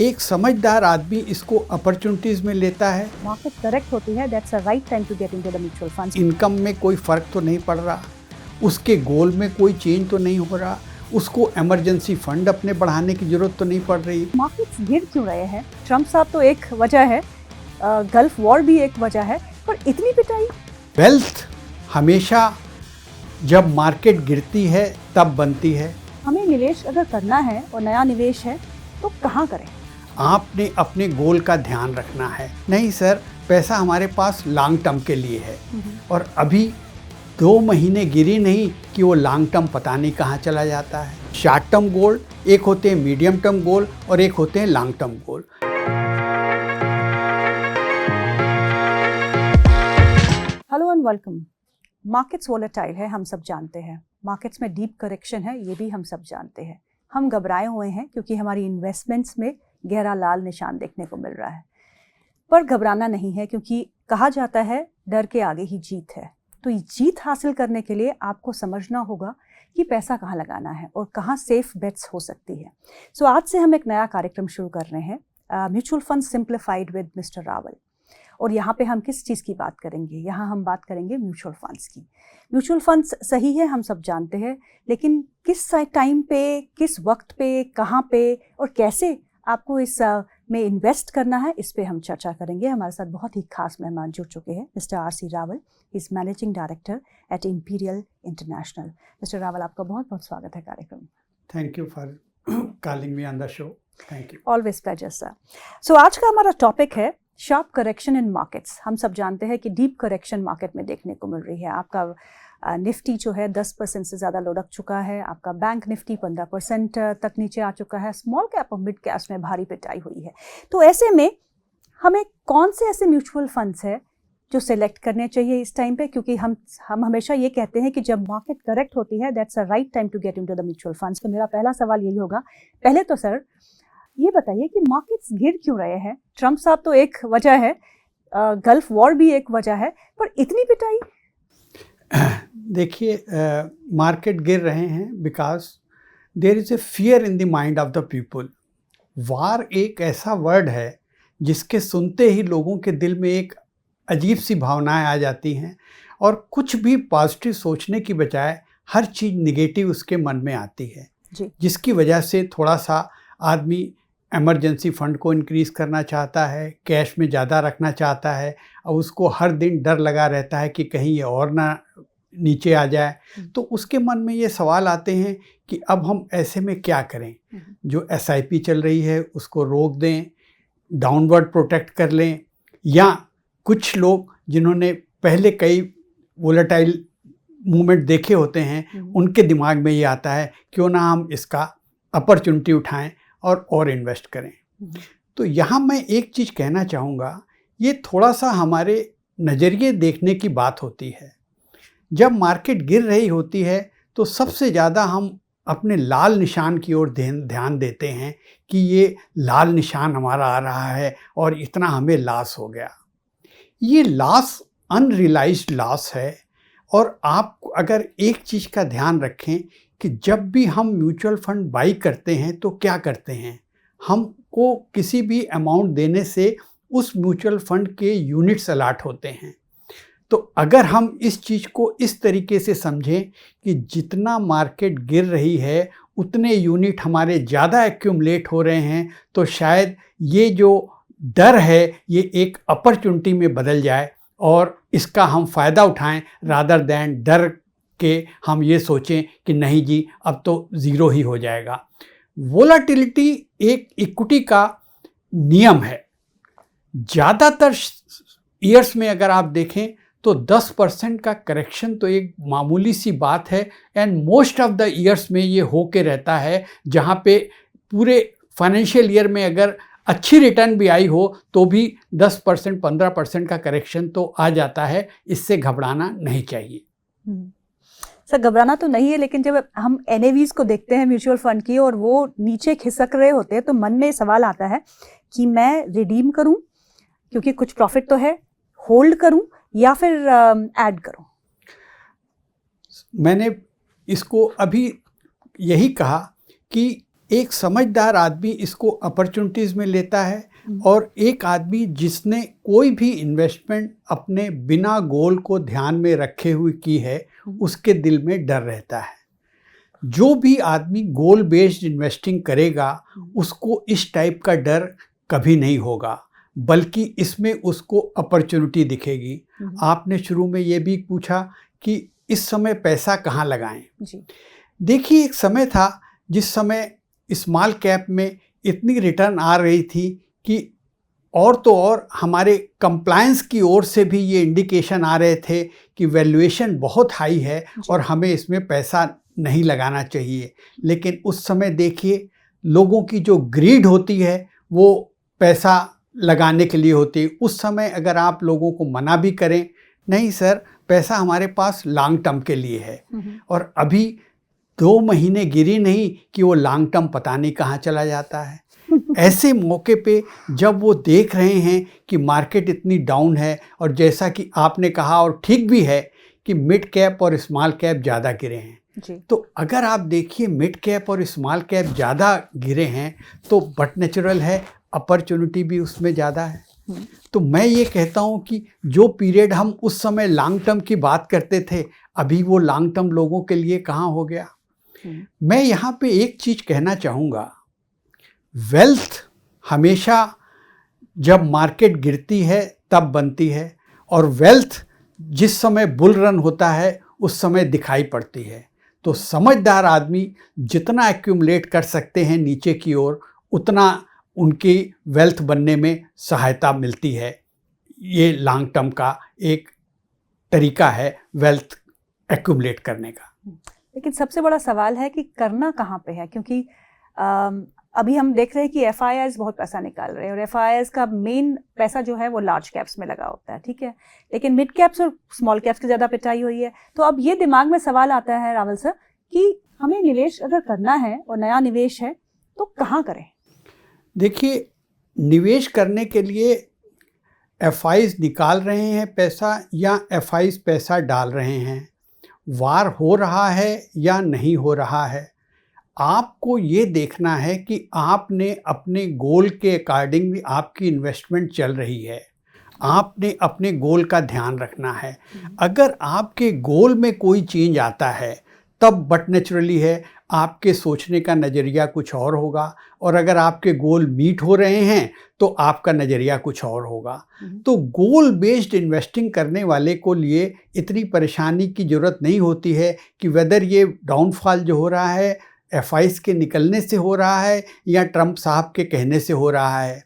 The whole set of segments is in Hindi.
एक समझदार आदमी इसको अपॉर्चुनिटीज में लेता है। मार्केट करेक्ट होती है, that's a right time to get into the mutual funds. Income में कोई फ़र्क तो नहीं पड़ रहा, उसके गोल में कोई चेंज तो नहीं हो रहा, उसको इमरजेंसी फंड अपने बढ़ाने की ज़रूरत तो नहीं पड़ रही। मार्केट्स गिर क्यों रहे हैं? ट्रम्प साहब तो एक वजह है, गल्फ वॉर भी एक वजह है, पर इतनी पिटाई। वेल्थ हमेशा जब मार्केट गिरती है तब बनती है। हमें निवेश अगर करना है और नया निवेश है तो कहाँ करें? आपने अपने गोल का ध्यान रखना है। नहीं सर, पैसा हमारे पास लॉन्ग टर्म के लिए है और अभी 2 महीने गिरी नहीं कि वो लॉन्ग टर्म पता नहीं कहाँ चला जाता है। शॉर्ट टर्म गोल एक होते हैं, मीडियम टर्म गोल और एक होते हैं long term goal. Hello and welcome. Markets volatile है, हम सब जानते हैं। मार्केट्स में डीप करेक्शन है, ये भी हम सब जानते हैं। हम घबराए हुए हैं क्योंकि हमारी इन्वेस्टमेंट्स में गहरा लाल निशान देखने को मिल रहा है। पर घबराना नहीं है, क्योंकि कहा जाता है डर के आगे ही जीत है। तो ये जीत हासिल करने के लिए आपको समझना होगा कि पैसा कहाँ लगाना है और कहाँ सेफ बेट्स हो सकती है। सो आज से हम एक नया कार्यक्रम शुरू कर रहे हैं, mutual fund simplified with mister Rawal. और यहाँ पे हम किस चीज़ की बात करेंगे? यहाँ हम बात करेंगे म्यूचुअल फंड्स की। म्यूचुअल फंड्स सही है, हम सब जानते हैं, लेकिन किस टाइम पे, किस वक्त पे, कहाँ पे और कैसे आपको इस में इन्वेस्ट करना है, इस पे हम चर्चा करेंगे। हमारे साथ बहुत ही खास मेहमान जुड़ चुके हैं, mister R C. Rawal, is managing director at imperial international. Mister Rawal, आपका बहुत बहुत स्वागत है कार्यक्रम। Thank you for calling me on the show. Thank you. Always pleasure sir. So आज का हमारा टॉपिक है शार्प करेक्शन इन मार्केट्स। हम सब जानते हैं कि डीप करेक्शन मार्केट में देखने को मिल रही है। आपका निफ्टी जो है 10% से ज़्यादा लुढ़क चुका है। आपका बैंक निफ्टी 15% तक नीचे आ चुका है। स्मॉल कैप और मिड कैप्स में भारी पिटाई हुई है। तो ऐसे में हमें कौन से ऐसे म्यूचुअल फंड्स है जो सिलेक्ट करने चाहिए इस टाइम पे? क्योंकि हम हमेशा ये कहते हैं कि जब मार्केट करेक्ट होती है, that's a right time to get into the mutual funds. तो मेरा पहला सवाल यही होगा, पहले तो सर ये बताइए कि मार्केट्स गिर क्यों रहे हैं? ट्रम्प साहब तो एक वजह है, गल्फ वॉर भी एक वजह है, पर इतनी पिटाई। देखिए, मार्केट गिर रहे हैं because there is a fear in the mind of the people. War एक ऐसा वर्ड है जिसके सुनते ही लोगों के दिल में एक अजीब सी भावनाएं आ जाती हैं और कुछ भी पॉजिटिव सोचने की बजाय हर चीज़ निगेटिव उसके मन में आती है जी। जिसकी वजह से थोड़ा सा आदमी इमरजेंसी फ़ंड को इंक्रीज़ करना चाहता है, कैश में ज़्यादा रखना चाहता है और उसको हर दिन डर लगा रहता है कि कहीं ये और ना नीचे आ जाए। तो उसके मन में ये सवाल आते हैं कि अब हम ऐसे में क्या करें? जो SIP चल रही है उसको रोक दें, डाउनवर्ड प्रोटेक्ट कर लें, या कुछ लोग जिन्होंने पहले कई वोलेटाइल मूवमेंट देखे होते हैं उनके दिमाग में ये आता है क्यों ना हम इसका अपॉर्चुनिटी उठाएं और इन्वेस्ट करें। तो यहाँ मैं एक चीज़ कहना चाहूँगा, ये थोड़ा सा हमारे नज़रिए देखने की बात होती है। जब मार्केट गिर रही होती है तो सबसे ज़्यादा हम अपने लाल निशान की ओर ध्यान देते हैं कि ये लाल निशान हमारा आ रहा है और इतना हमें लॉस हो गया। ये लॉस अनरियलाइज्ड लॉस है। और आप अगर एक चीज़ का ध्यान रखें कि जब भी हम म्यूचुअल फंड बाई करते हैं तो क्या करते हैं, हमको किसी भी अमाउंट देने से उस म्यूचुअल फंड के यूनिट्स अलॉट होते हैं। तो अगर हम इस चीज़ को इस तरीके से समझें कि जितना मार्केट गिर रही है उतने यूनिट हमारे ज़्यादा एक्यूमुलेट हो रहे हैं, तो शायद ये जो डर है ये एक अपॉर्चुनिटी में बदल जाए और इसका हम फ़ायदा उठाएं, रादर दैन डर के हम ये सोचें कि नहीं जी अब तो ज़ीरो ही हो जाएगा। वोलेटिलिटी एक इक्विटी का नियम है। ज़्यादातर ईयर्स में अगर आप देखें तो 10% का करेक्शन तो एक मामूली सी बात है, and most of the years में ये होके रहता है, जहाँ पे पूरे फाइनेंशियल ईयर में अगर अच्छी रिटर्न भी आई हो तो भी 10% 15% का करेक्शन तो आ जाता है। इससे घबराना नहीं चाहिए। सर, घबराना तो नहीं है, लेकिन जब हम NAVs को देखते हैं म्यूचुअल फंड की और वो नीचे खिसक रहे होते हैं तो मन में सवाल आता है कि मैं रिडीम करूं क्योंकि कुछ प्रॉफिट तो है, होल्ड करूं या फिर ऐड करूं। मैंने इसको अभी यही कहा कि एक समझदार आदमी इसको अपॉर्चुनिटीज़ में लेता है, और एक आदमी जिसने कोई भी इन्वेस्टमेंट अपने बिना गोल को ध्यान में रखे हुए की है, उसके दिल में डर रहता है। जो भी आदमी गोल बेस्ड इन्वेस्टिंग करेगा उसको इस टाइप का डर कभी नहीं होगा, बल्कि इसमें उसको अपॉर्चुनिटी दिखेगी। आपने शुरू में ये भी पूछा कि इस समय पैसा कहाँ लगाएं। जी। देखिए, एक समय था जिस समय स्मॉल कैप में इतनी रिटर्न आ रही थी कि और तो और हमारे कंप्लायंस की ओर से भी ये इंडिकेशन आ रहे थे कि वैल्यूएशन बहुत हाई है और हमें इसमें पैसा नहीं लगाना चाहिए। लेकिन उस समय देखिए, लोगों की जो ग्रीड होती है वो पैसा लगाने के लिए होती है। उस समय अगर आप लोगों को मना भी करें, नहीं सर पैसा हमारे पास लॉन्ग टर्म के लिए है, और अभी 2 महीने गिरी नहीं कि वो लॉन्ग टर्म पता नहीं कहाँ चला जाता है। ऐसे मौके पे जब वो देख रहे हैं कि मार्केट इतनी डाउन है, और जैसा कि आपने कहा और ठीक भी है कि मिड कैप और स्मॉल कैप ज़्यादा गिरे हैं जी। तो अगर आप देखिए मिड कैप और स्मॉल कैप ज़्यादा गिरे हैं तो बट नेचुरल है, अपॉर्चुनिटी भी उसमें ज़्यादा है। तो मैं ये कहता हूँ कि जो पीरियड हम उस समय लॉन्ग टर्म की बात करते थे, अभी वो लॉन्ग टर्म लोगों के लिए कहाँ हो गया। मैं यहाँ पे एक चीज़ कहना चाहूँगा, वेल्थ हमेशा जब मार्केट गिरती है तब बनती है, और वेल्थ जिस समय बुल रन होता है उस समय दिखाई पड़ती है। तो समझदार आदमी जितना एक्यूमुलेट कर सकते हैं नीचे की ओर, उतना उनकी वेल्थ बनने में सहायता मिलती है। ये लॉन्ग टर्म का एक तरीका है वेल्थ एक्यूमुलेट करने का। लेकिन सबसे बड़ा सवाल है कि करना कहाँ पे है, क्योंकि अभी हम देख रहे हैं कि FIIs बहुत पैसा निकाल रहे हैं, और FIIs का मेन पैसा जो है वो लार्ज कैप्स में लगा होता है, ठीक है, लेकिन मिड कैप्स और स्मॉल कैप्स की ज़्यादा पिटाई हुई है। तो अब ये दिमाग में सवाल आता है रावल सर कि हमें निवेश अगर करना है और नया निवेश है तो कहाँ करें। देखिए, निवेश करने के लिए FIs निकाल रहे हैं पैसा या FIs पैसा डाल रहे हैं, वार हो रहा है या नहीं हो रहा है, आपको ये देखना है कि आपने अपने गोल के अकॉर्डिंग आपकी इन्वेस्टमेंट चल रही है। आपने अपने गोल का ध्यान रखना है। अगर आपके गोल में कोई चेंज आता है तब बट नेचुरली है आपके सोचने का नज़रिया कुछ और होगा, और अगर आपके गोल मीट हो रहे हैं तो आपका नज़रिया कुछ और होगा। तो गोल बेस्ड इन्वेस्टिंग करने वाले को लिए इतनी परेशानी की ज़रूरत नहीं होती है कि वेदर ये डाउनफॉल जो हो रहा है FIs के निकलने से हो रहा है या ट्रंप साहब के कहने से हो रहा है।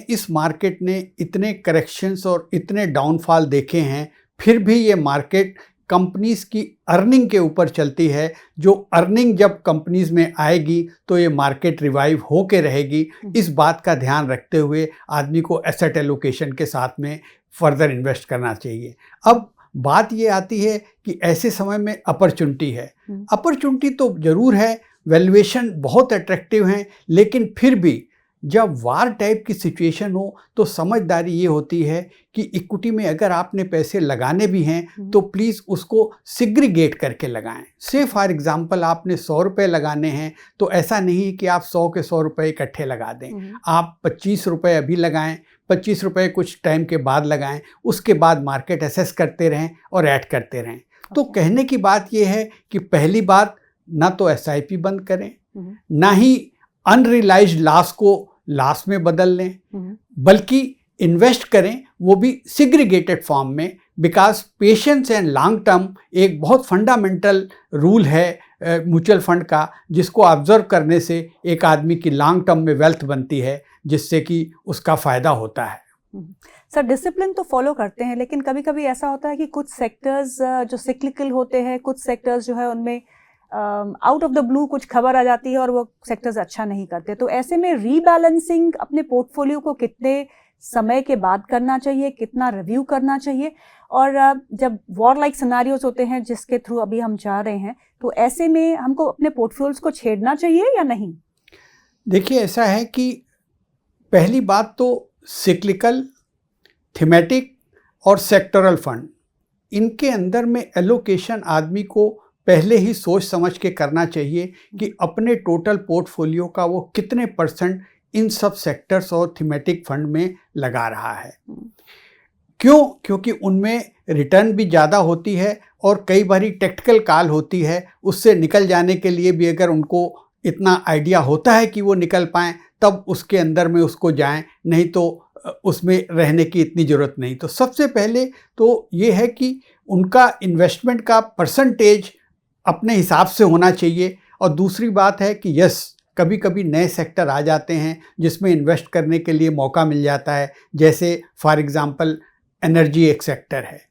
इस मार्केट ने इतने करेक्शंस और इतने डाउनफॉल देखे हैं, फिर भी ये मार्केट कंपनीज़ की अर्निंग के ऊपर चलती है। जो अर्निंग जब कंपनीज़ में आएगी तो ये मार्केट रिवाइव हो के रहेगी। इस बात का ध्यान रखते हुए आदमी को एसेट एलोकेशन के साथ में फर्दर इन्वेस्ट करना चाहिए। अब बात ये आती है कि ऐसे समय में अपॉर्चुनिटी है। अपॉर्चुनिटी तो ज़रूर है, वैल्यूएशन बहुत अट्रैक्टिव हैं, लेकिन फिर भी जब वार टाइप की सिचुएशन हो तो समझदारी ये होती है कि इक्विटी में अगर आपने पैसे लगाने भी हैं तो प्लीज़ उसको सिग्रीगेट करके लगाएं। से फॉर एग्ज़ाम्पल आपने 100 रुपये लगाने हैं तो ऐसा नहीं कि आप 100 के 100 रुपये इकट्ठे लगा दें। आप 25 रुपये अभी लगाएं, 25 रुपये कुछ टाइम के बाद लगाएं, उसके बाद मार्केट एसेस करते रहें और ऐड करते रहें। तो कहने की बात यह है कि पहली बात, ना तो SIP बंद करें, ना ही अनरियलाइज्ड लॉस को लॉस में बदल लें, बल्कि इन्वेस्ट करें, वो भी सिग्रीगेटेड फॉर्म में। Because patience and long term एक बहुत फंडामेंटल रूल है म्यूचुअल फंड का, जिसको ऑब्जर्व करने से एक आदमी की लॉन्ग टर्म में वेल्थ बनती है, जिससे कि उसका फ़ायदा होता है। सर, डिसिप्लिन तो फॉलो करते हैं, लेकिन कभी कभी ऐसा होता है कि कुछ सेक्टर्स जो सिक्लिकल होते हैं, कुछ सेक्टर्स जो है उनमें आउट ऑफ द ब्लू कुछ खबर आ जाती है और वो सेक्टर्स अच्छा नहीं करते। तो ऐसे में रीबैलेंसिंग अपने पोर्टफोलियो को कितने समय के बाद करना चाहिए, कितना रिव्यू करना चाहिए, और जब वॉर लाइक सिनेरियोज होते हैं जिसके थ्रू अभी हम जा रहे हैं, तो ऐसे में हमको अपने पोर्टफोलियोज को छेड़ना चाहिए या नहीं? देखिए, ऐसा है कि पहली बात तो सिक्लिकल, थीमेटिक और सेक्टरल फंड, इनके अंदर में एलोकेशन आदमी को पहले ही सोच समझ के करना चाहिए कि अपने टोटल पोर्टफोलियो का वो कितने % इन सब सेक्टर्स और थीमेटिक फंड में लगा रहा है। क्यों? क्योंकि उनमें रिटर्न भी ज़्यादा होती है और कई बारी टेक्निकल कॉल होती है, उससे निकल जाने के लिए भी अगर उनको इतना आइडिया होता है कि वो निकल पाएँ तब उसके अंदर में उसको जाएं, नहीं तो उसमें रहने की इतनी ज़रूरत नहीं। तो सबसे पहले तो ये है कि उनका इन्वेस्टमेंट का % अपने हिसाब से होना चाहिए। और दूसरी बात है कि यस, कभी कभी नए सेक्टर आ जाते हैं जिसमें इन्वेस्ट करने के लिए मौका मिल जाता है, जैसे फॉर एग्ज़ाम्पल एनर्जी एक सेक्टर है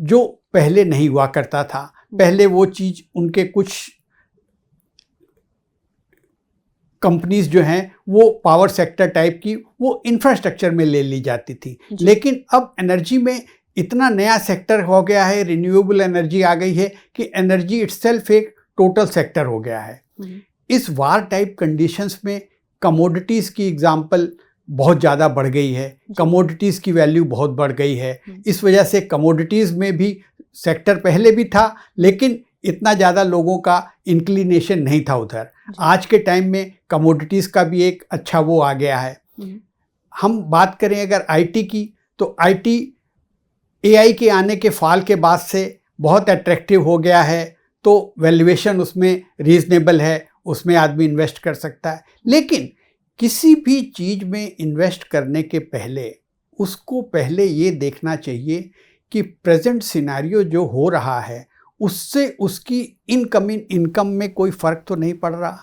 जो पहले नहीं हुआ करता था। पहले वो चीज़ उनके कुछ कंपनीज जो हैं वो पावर सेक्टर टाइप की वो इंफ्रास्ट्रक्चर में ले ली जाती थी, लेकिन अब एनर्जी में इतना नया सेक्टर हो गया है, रिन्यूएबल एनर्जी आ गई है कि एनर्जी इटसेल्फ एक टोटल सेक्टर हो गया है। इस वार टाइप कंडीशंस में कमोडिटीज़ की एग्जांपल बहुत ज़्यादा बढ़ गई है, कमोडिटीज़ की वैल्यू बहुत बढ़ गई है। इस वजह से कमोडिटीज़ में भी सेक्टर पहले भी था लेकिन इतना ज़्यादा लोगों का इंक्लिनेशन नहीं था उधर। आज के टाइम में कमोडिटीज़ का भी एक अच्छा वो आ गया है। हम बात करें अगर आईटी की, तो आईटी एआई के आने के फाल के बाद से बहुत अट्रैक्टिव हो गया है, तो वैल्यूएशन उसमें रीज़नेबल है, उसमें आदमी इन्वेस्ट कर सकता है। लेकिन किसी भी चीज़ में इन्वेस्ट करने के पहले उसको पहले ये देखना चाहिए कि प्रेजेंट सिनेरियो जो हो रहा है उससे उसकी इनकमिंग इनकम में कोई फ़र्क तो नहीं पड़ रहा,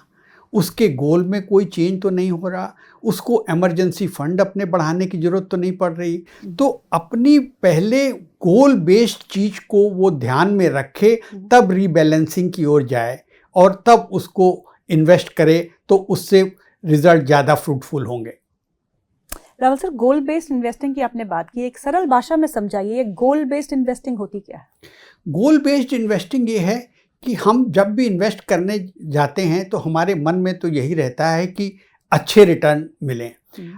उसके गोल में कोई चेंज तो नहीं हो रहा, उसको इमरजेंसी फंड अपने बढ़ाने की ज़रूरत तो नहीं पड़ रही। तो अपनी पहले गोल बेस्ड चीज़ को वो ध्यान में रखे, तब रीबैलेंसिंग की ओर जाए और तब उसको इन्वेस्ट करे, तो उससे रिजल्ट ज़्यादा फ्रूटफुल होंगे। रावल सर, गोल बेस्ड इन्वेस्टिंग की आपने बात की, एक सरल भाषा में समझाइए, गोल बेस्ड इन्वेस्टिंग होती क्या है? गोल बेस्ड इन्वेस्टिंग ये है कि हम जब भी इन्वेस्ट करने जाते हैं तो हमारे मन में तो यही रहता है कि अच्छे रिटर्न मिलें।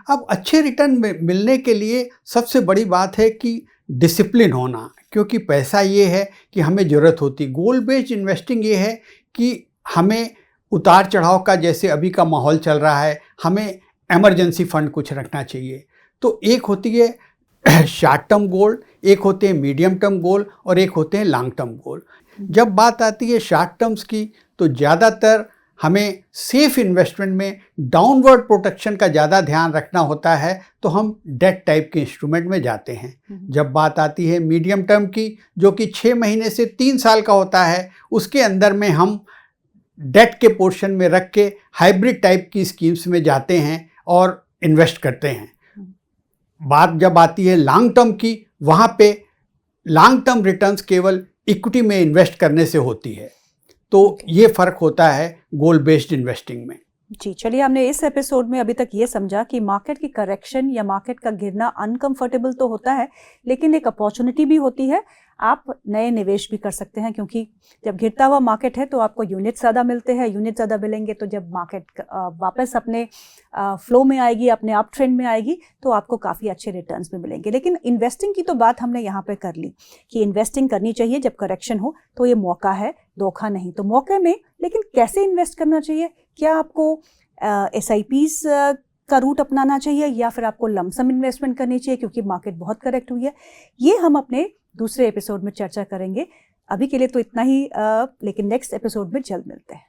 अब अच्छे रिटर्न मिलने के लिए सबसे बड़ी बात है कि डिसिप्लिन होना, क्योंकि पैसा ये है कि हमें ज़रूरत होती। गोल बेस्ड इन्वेस्टिंग ये है कि हमें उतार चढ़ाव का, जैसे अभी का माहौल चल रहा है, हमें इमरजेंसी फंड कुछ रखना चाहिए। तो एक होती है शॉर्ट टर्म गोल, एक होते हैं मीडियम टर्म गोल और एक होते हैं लॉन्ग टर्म गोल। जब बात आती है शॉर्ट टर्म्स की, तो ज़्यादातर हमें सेफ इन्वेस्टमेंट में डाउनवर्ड प्रोटेक्शन का ज़्यादा ध्यान रखना होता है, तो हम डेट टाइप के इंस्ट्रूमेंट में जाते हैं। जब बात आती है मीडियम टर्म की, जो कि 6 महीने से 3 साल का होता है, उसके अंदर में हम डेट के पोर्शन में रख के हाइब्रिड टाइप की स्कीम्स में जाते हैं और इन्वेस्ट करते हैं। बात जब आती है लॉन्ग टर्म की, वहाँ पे लॉन्ग टर्म रिटर्न्स केवल इक्विटी में इन्वेस्ट करने से होती है। तो ये फ़र्क होता है गोल बेस्ड इन्वेस्टिंग में। जी, चलिए, हमने इस एपिसोड में अभी तक ये समझा कि मार्केट की करेक्शन या मार्केट का गिरना अनकंफर्टेबल तो होता है, लेकिन एक अपॉर्चुनिटी भी होती है। आप नए निवेश भी कर सकते हैं, क्योंकि जब गिरता हुआ मार्केट है तो आपको यूनिट ज़्यादा मिलते हैं, यूनिट ज़्यादा मिलेंगे तो जब मार्केट वापस अपने फ्लो में आएगी, अपने अप ट्रेंड में आएगी, तो आपको काफ़ी अच्छे रिटर्न्स भी मिलेंगे। लेकिन इन्वेस्टिंग की तो बात हमने यहाँ पे कर ली कि इन्वेस्टिंग करनी चाहिए जब करेक्शन हो, तो ये मौका है, धोखा नहीं। तो मौके में लेकिन कैसे इन्वेस्ट करना चाहिए? क्या आपको SIPs का रूट अपनाना चाहिए या फिर आपको लमसम इन्वेस्टमेंट करनी चाहिए क्योंकि मार्केट बहुत करेक्ट हुई है? ये हम अपने दूसरे एपिसोड में चर्चा करेंगे। अभी के लिए तो इतना ही, लेकिन नेक्स्ट एपिसोड में जल्द मिलते हैं।